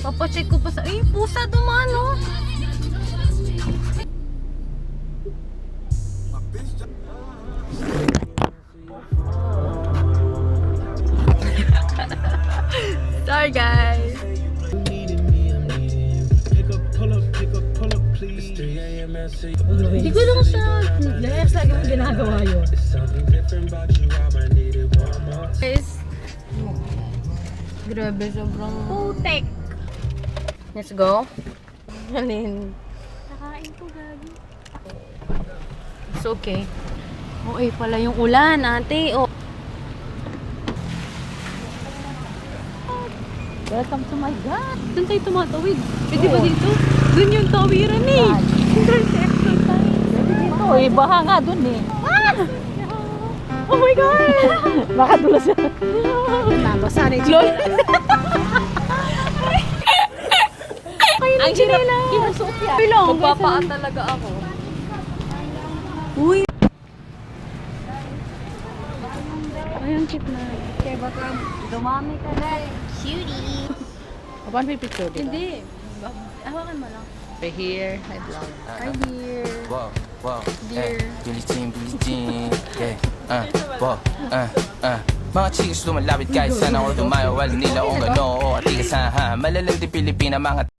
Papacheck ko pa sa... Ay, pusa dumano. Sorry guys. Hindi ko lang sa layas lagi mo ginagawa yun. Guys, grabe, sobrang putek. Let's go. Halin. Nakain ko, Gabi. It's okay. Okay pala yung ulan, ate. Oh. Welcome to my God. Doon tayo tumatawid. Pwede ba dito? Doon yung tawiran eh. Intersection tayo. Pwede dito eh. Baha nga dun eh. Ah! Oh my God! Makadulas na. Nabasa na yung Lol! Ang hirap kinusot yan. Pilong, magpapaan talaga ako. Uy! Ay, ang cute na. Kaya baka dumami ka na. Cutie. Paano may picture dito? Hindi. Hawakan mo lang. Right here, I vlog. Hi dear. Wow, wow, Dear. Billie Jean, yeah, wow, Mga chicks lumalapit kahit sana ako dumayo, wala nila kung gano, o atigas ha, malalang di Pilipina, mga